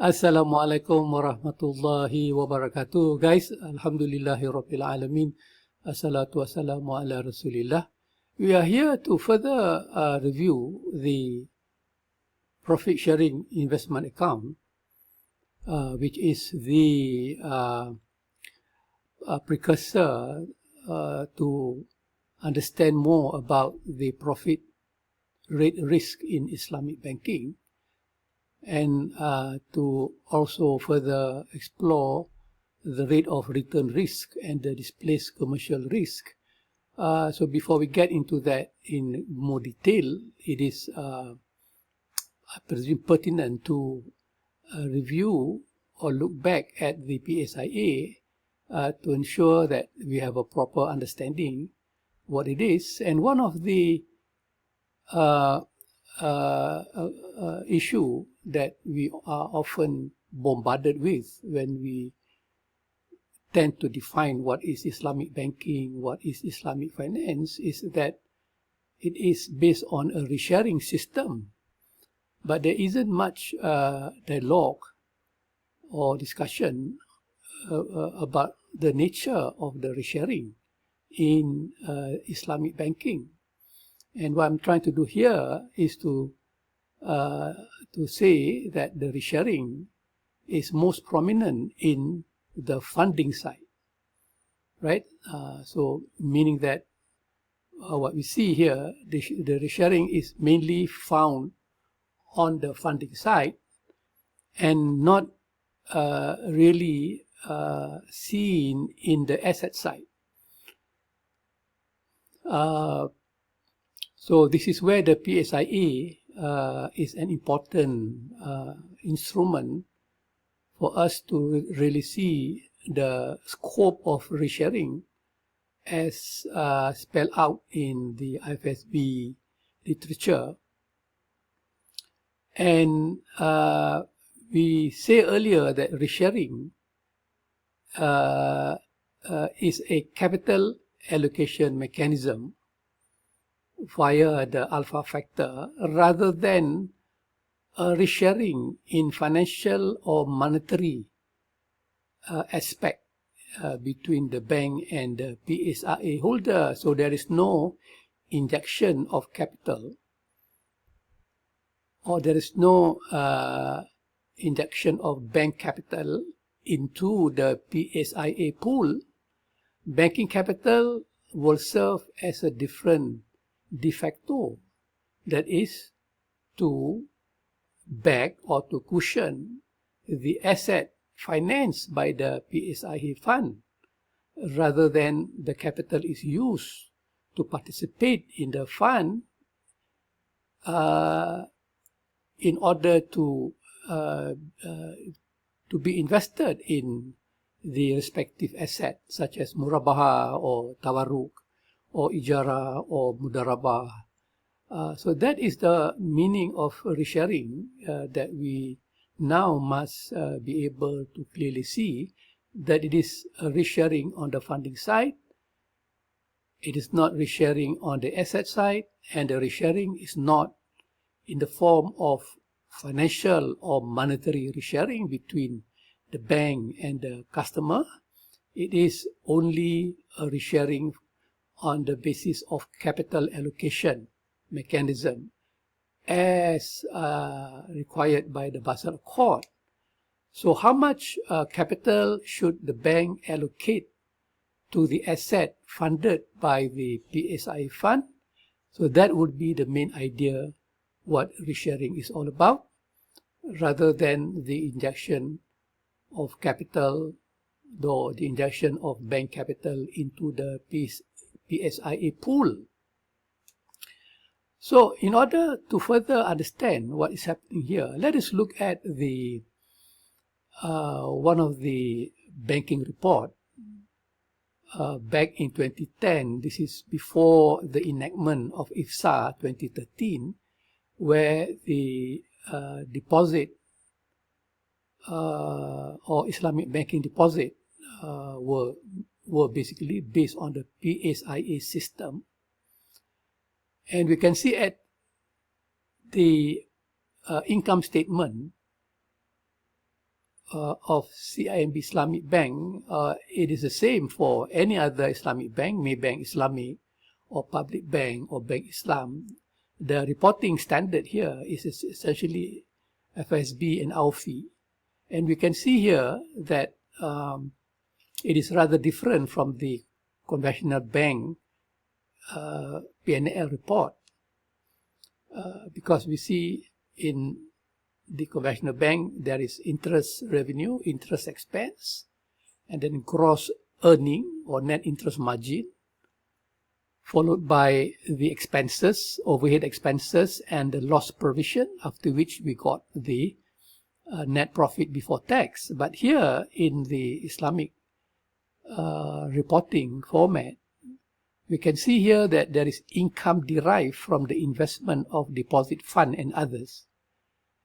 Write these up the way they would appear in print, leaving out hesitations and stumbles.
Assalamualaikum warahmatullahi wabarakatuh. Guys, alhamdulillahi rabbil alamin. Assalatu wassalamu ala rasulillah. We are here to further review the profit sharing investment account, which is the precursor to understand more about the profit rate risk in Islamic banking, and to also further explore the rate of return risk and the displaced commercial risk. So before we get into that in more detail, it is, I presume, pertinent to review or look back at the PSIA to ensure that we have a proper understanding what it is. And one of the issue that we are often bombarded with when we tend to define what is Islamic banking, what is Islamic finance, is that it is based on a resharing system. But there isn't much dialogue or discussion about the nature of the resharing in Islamic banking. And what I'm trying to do here is to say that the resharing is most prominent in the funding side, right? So meaning that what we see here, the resharing is mainly found on the funding side and not really seen in the asset side. So this is where the PSIA is an important instrument for us to really see the scope of resharing as spelled out in the IFSB literature. And we say earlier that resharing is a capital allocation mechanism via the alpha factor rather than a resharing in financial or monetary aspect between the bank and the PSIA holder. So there is no injection of capital, or there is no injection of bank capital into the PSIA pool. Banking capital will serve as a different de facto, that is to back or to cushion the asset financed by the PSIA fund, rather than the capital is used to participate in the fund in order to be invested in the respective asset, such as murabaha or tawarruk or ijara or mudarabah. So that is the meaning of resharing that we now must be able to clearly see, that it is a resharing on the funding side. It is not resharing on the asset side, and the resharing is not in the form of financial or monetary resharing between the bank and the customer. It is only a resharing on the basis of capital allocation mechanism as required by the Basel Accord. So how much capital should the bank allocate to the asset funded by the PSIA fund? So that would be the main idea what resharing is all about, rather than the injection of capital, though the injection of bank capital into the PSIA pool. So in order to further understand what is happening here, let us look at the one of the banking report back in 2010. This is before the enactment of IFSA 2013, where the deposit or Islamic banking deposit were basically based on the PSIA system. And we can see at the income statement of CIMB Islamic Bank, it is the same for any other Islamic bank, Maybank Islamic or Public Bank or Bank Islam. The reporting standard here is essentially FSB and AUFI. And we can see here that it is rather different from the conventional bank P&L report, because we see in the conventional bank there is interest revenue, interest expense, and then gross earning or net interest margin, followed by the expenses, overhead expenses, and the loss provision, after which we got the net profit before tax. But here in the Islamic reporting format, we can see here that there is income derived from the investment of deposit fund and others.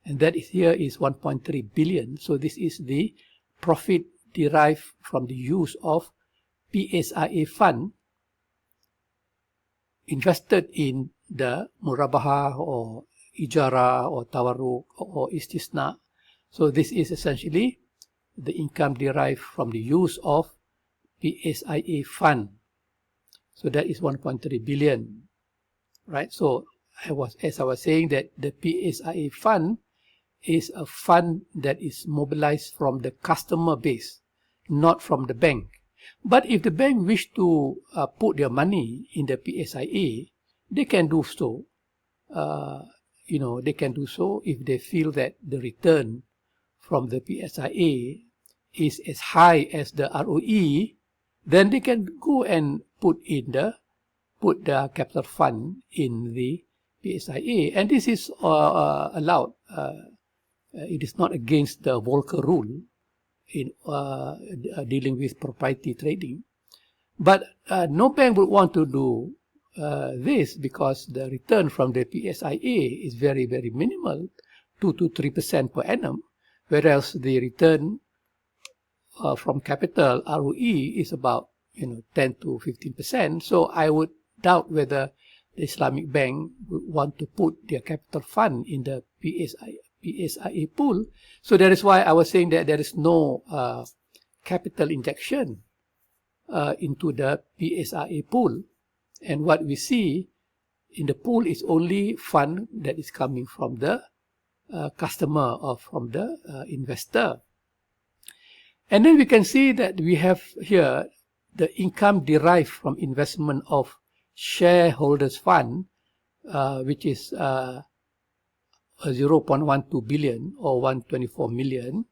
And that is here is 1.3 billion. So this is the profit derived from the use of PSIA fund invested in the Murabaha or Ijara or Tawarruk or Istisna. So this is essentially the income derived from the use of PSIA fund. So that is 1.3 billion, right? So as I was saying, that the PSIA fund is a fund that is mobilized from the customer base, not from the bank. But if the bank wish to put their money in the PSIA, they can do so. They can do so if they feel that the return from the PSIA is as high as the ROE, then they can go and put the capital fund in the PSIA, and this is allowed. It is not against the Volcker rule in dealing with proprietary trading. But no bank would want to do this, because the return from the PSIA is very, very minimal, 2 to 3% per annum, whereas the return from capital ROE is about 10 to 15%. So I would doubt whether the Islamic bank would want to put their capital fund in the PSIA pool. So that is why I was saying that there is no capital injection into the PSIA pool. And what we see in the pool is only fund that is coming from the customer or from the investor. And then we can see that we have here the income derived from investment of shareholders fund, which is 0.12 billion or 124 million.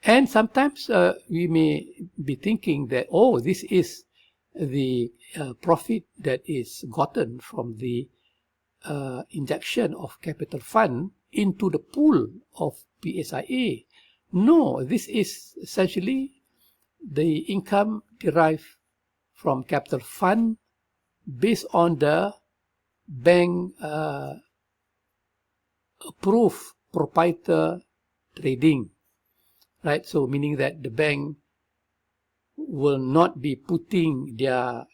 And sometimes we may be thinking that, oh, this is the profit that is gotten from the injection of capital fund into the pool of PSIA. No, this is essentially the income derived from capital fund based on the bank approved proprietary trading, right? So meaning that the bank will not be putting their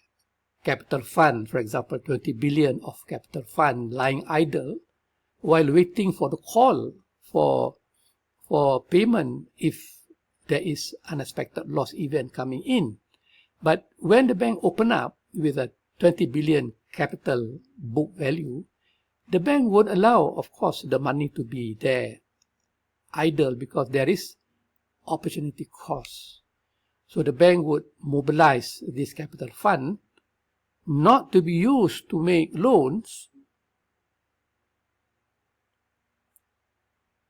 capital fund, for example, 20 billion of capital fund lying idle while waiting for the call for payment if there is unexpected loss event coming in. But when the bank open up with a 20 billion capital book value, the bank would allow, of course, the money to be there idle, because there is opportunity cost. So the bank would mobilize this capital fund not to be used to make loans,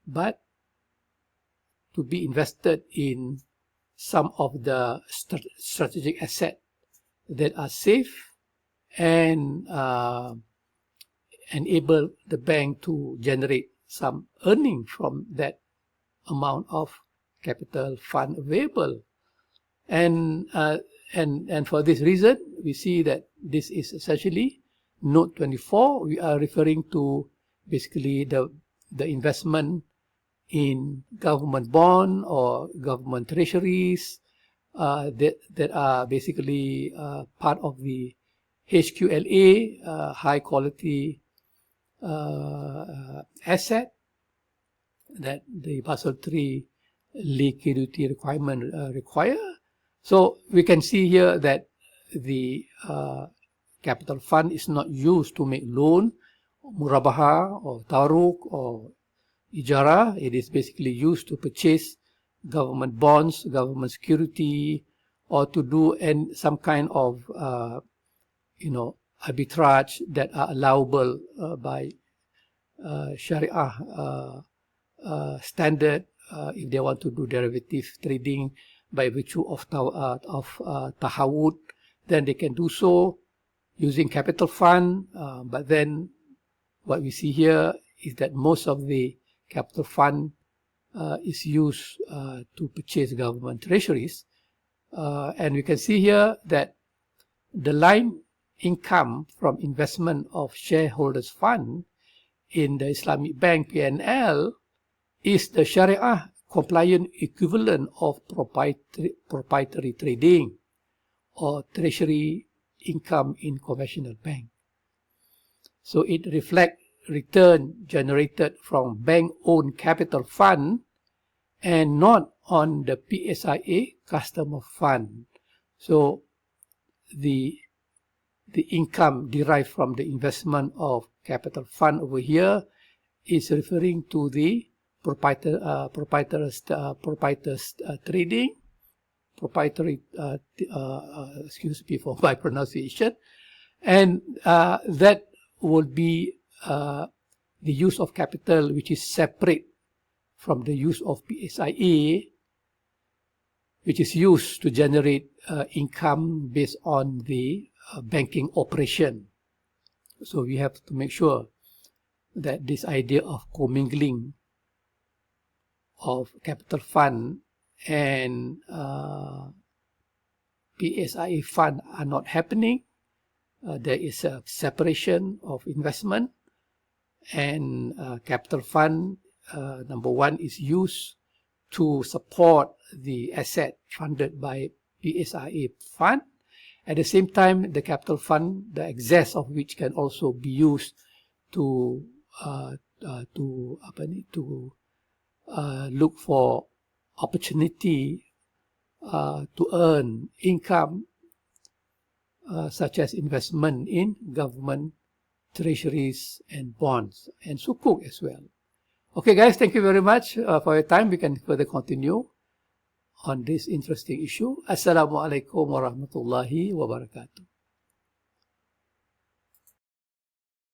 but to be invested in some of the strategic assets that are safe and enable the bank to generate some earning from that amount of capital fund available. And for this reason, we see that this is essentially note 24. We are referring to basically the investment in government bond or government treasuries that are basically part of the HQLA, high quality asset that the Basel III liquidity requirement require. So we can see here that the capital fund is not used to make loan, murabaha or tawarruk or ijara. It is basically used to purchase government bonds, government security, or to do some kind of arbitrage that are allowable by Sharia standard. If they want to do derivative trading by virtue of tahawud, then they can do so using capital fund. But then what we see here is that most of the capital fund is used to purchase government treasuries. And we can see here that the line income from investment of shareholders fund in the Islamic Bank PNL is the Sharia compliant equivalent of proprietary trading or treasury income in conventional bank. So it reflects return generated from bank-owned capital fund and not on the PSIA customer fund. So the income derived from the investment of capital fund over here is referring to the proprietary trading, excuse me for my pronunciation, and that would be the use of capital which is separate from the use of PSIA, which is used to generate income based on the banking operation. So we have to make sure that this idea of commingling of capital fund and PSIA fund are not happening. There is a separation of investment, and capital fund, number one, is used to support the asset funded by PSIA fund. At the same time, the capital fund, the excess of which can also be used to look for opportunity to earn income, such as investment in government treasuries and bonds and sukuk as well. Okay guys, thank you very much for your time. We can further continue on this interesting issue. Assalamualaikum warahmatullahi wabarakatuh.